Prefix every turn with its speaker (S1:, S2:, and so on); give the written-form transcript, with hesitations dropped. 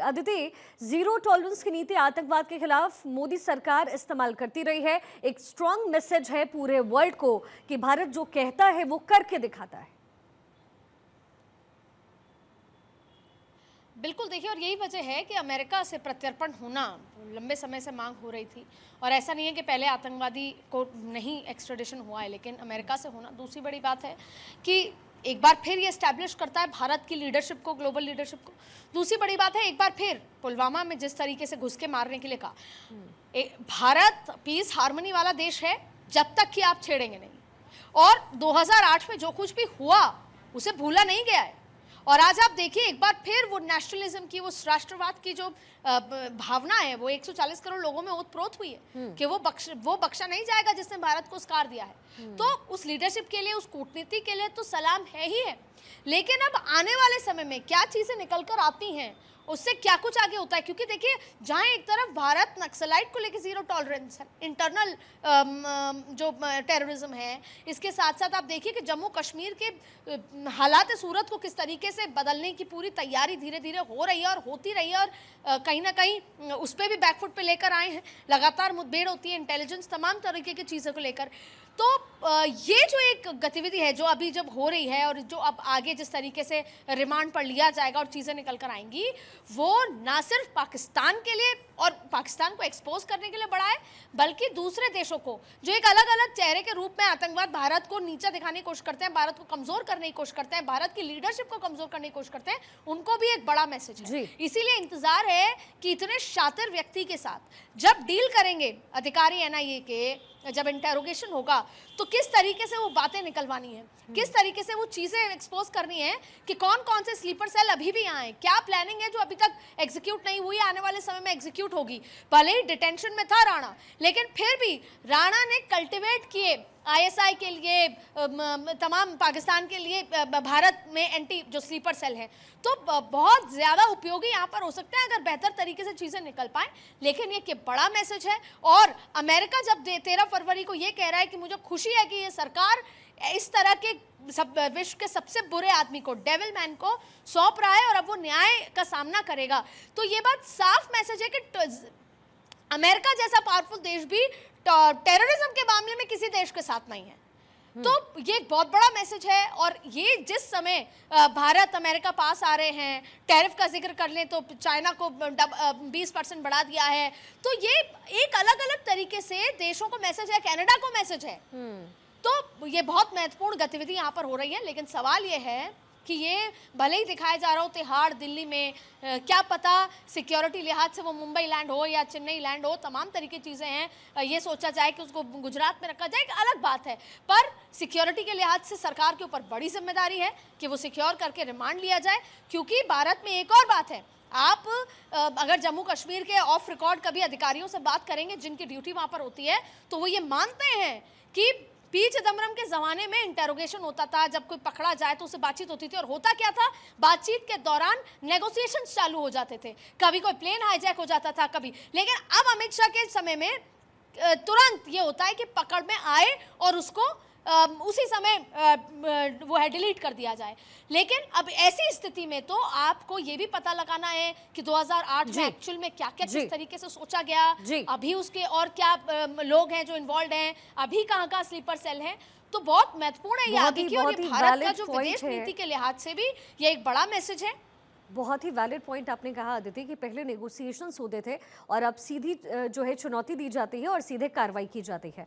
S1: Aditi, zero tolerance की नीति आतंकवाद के खिलाफ मोदी सरकार इस्तेमाल करती रही है। एक स्ट्रॉन्ग मैसेज है पूरे वर्ल्ड को कि भारत जो कहता है वो करके दिखाता है।
S2: बिल्कुल, देखिए, और यही वजह है कि अमेरिका से प्रत्यर्पण होना लंबे समय से मांग हो रही थी। और ऐसा नहीं है कि पहले आतंकवादी को नहीं एक्स्ट्रेडिशन हुआ है, लेकिन अमेरिका से होना। दूसरी बड़ी बात है कि एक बार फिर ये एस्टैब्लिश करता है भारत की लीडरशिप को, ग्लोबल लीडरशिप को। दूसरी बड़ी बात है, एक बार फिर पुलवामा में जिस तरीके से घुस के मारने के लिए कहा, भारत पीस हार्मनी वाला देश है जब तक कि आप छेड़ेंगे नहीं। और 2008 में जो कुछ भी हुआ उसे भूला नहीं गया है। और आज आप देखिए, एक बार फिर वो नेशनलिज्म की, वो राष्ट्रवाद की जो भावना है वो 140 करोड़ लोगों में ओतप्रोत हुई है कि वो बख्शा नहीं जाएगा जिसने भारत को स्कार दिया है। तो उस लीडरशिप के लिए, उस कूटनीति के लिए तो सलाम है ही है। लेकिन अब आने वाले समय में क्या चीजें निकल कर आती हैं, उससे क्या कुछ आगे होता है। क्योंकि देखिए, जहां एक तरफ भारत नक्सलाइट को लेकर जीरो टॉलरेंस है, इंटरनल जो टेररिज्म है, इसके साथ साथ आप देखिए कि जम्मू कश्मीर के हालात सूरत को किस तरीके से बदलने की पूरी तैयारी धीरे धीरे हो रही है और होती रही है। और कहीं ना कहीं उस पर भी बैकफुट पे लेकर आए हैं। लगातार मुठभेड़ होती है, इंटेलिजेंस, तमाम तरीके की चीज़ों को लेकर। तो ये जो एक गतिविधि है जो अभी जब हो रही है और जो अब आगे जिस तरीके से रिमांड पर लिया जाएगा और चीज़ें निकल कर आएंगी, वो ना सिर्फ पाकिस्तान के लिए और पाकिस्तान को एक्सपोज करने के लिए बड़ा है, बल्कि दूसरे देशों को जो एक अलग अलग चेहरे के रूप में आतंकवाद, भारत को नीचा दिखाने की कोशिश करते हैं, भारत को कमजोर करने की कोशिश करते हैं, भारत की लीडरशिप को कमजोर करने की कोशिश करते हैं, उनको भी एक बड़ा मैसेज है। इसीलिए इंतजार है कि इतने शातिर व्यक्ति के साथ जब डील करेंगे अधिकारी एनआईए के, जब इंटेरोगेशन होगा, तो किस तरीके से वो बातें निकलवानी है, किस तरीके से वो चीजें एक्सपोज करनी है कि कौन कौन से स्लीपर सेल अभी भी आए, क्या प्लानिंग है जो अभी तक एग्जीक्यूट नहीं हुई, आने वाले समय में एग्जीक्यूट होगी। भले ही डिटेंशन में था राणा, लेकिन फिर भी राणा ने कल्टिवेट किए आईएसआई के लिए, तमाम पाकिस्तान के लिए भारत में एंटी जो स्लीपर सेल है। तो बहुत ज़्यादा उपयोगी यहाँ पर हो सकते हैं अगर बेहतर तरीके से चीज़ें निकल पाएँ। लेकिन ये कि बड़ा मैसेज है। और अमेरिका जब 13 फरवरी को ये कह रहा है कि मुझे खुशी है कि ये सरकार इस तरह के विश्व के सबसे बुरे आदमी को, डेविल मैन को सौंप रहा है और अब वो न्याय का सामना करेगा, तो ये बात साफ मैसेज है कि अमेरिका जैसा पावरफुल देश भी टेररिज्म के मामले में किसी देश के साथ नहीं है। तो ये एक बहुत बड़ा मैसेज है। और ये जिस समय भारत अमेरिका पास आ रहे हैं, टैरिफ का जिक्र कर लें तो चाइना को 20% बढ़ा दिया है, तो ये एक अलग अलग तरीके से देशों को मैसेज है, कनाडा को मैसेज है। तो ये बहुत महत्वपूर्ण गतिविधि यहाँ पर हो रही है। लेकिन सवाल ये है कि ये भले ही दिखाया जा रहा हो तिहाड़ दिल्ली में, क्या पता सिक्योरिटी लिहाज से वो मुंबई लैंड हो या चेन्नई लैंड हो, तमाम तरीके की चीज़ें हैं। ये सोचा जाए कि उसको गुजरात में रखा जाए, एक अलग बात है। पर सिक्योरिटी के लिहाज से सरकार के ऊपर बड़ी जिम्मेदारी है कि वो सिक्योर करके रिमांड लिया जाए। क्योंकि भारत में एक और बात है, आप अगर जम्मू कश्मीर के ऑफ रिकॉर्ड कभी अधिकारियों से बात करेंगे जिनकी ड्यूटी वहाँ पर होती है, तो वो ये मानते हैं कि पी चिदम्बरम के ज़माने में इंटेरोगेशन होता था, जब कोई पकड़ा जाए तो उससे बातचीत होती थी। और होता क्या था, बातचीत के दौरान नेगोशिएशंस चालू हो जाते थे, कभी कोई प्लेन हाईजैक हो जाता था कभी। लेकिन अब अमित शाह के समय में तुरंत ये होता है कि पकड़ में आए और उसको उसी समय वो है डिलीट कर दिया जाए। लेकिन अब ऐसी स्थिति में तो आपको ये भी पता लगाना है कि 2008 में एक्चुअल में क्या क्या किस तरीके से सोचा गया, अभी उसके और क्या लोग हैं जो इन्वॉल्व हैं, अभी कहाँ कहाँ स्लीपर सेल हैं। तो बहुत महत्वपूर्ण है याद देखिए। और ये भारत का जो विदेश नीति के लिहाज से भी ये एक बड़ा मैसेज है।
S1: बहुत ही वैलिड पॉइंट आपने कहा अदिति कि पहले नेगोशिएशंस होते थे और अब सीधी जो है चुनौती दी जाती है और सीधे कार्रवाई की जाती है।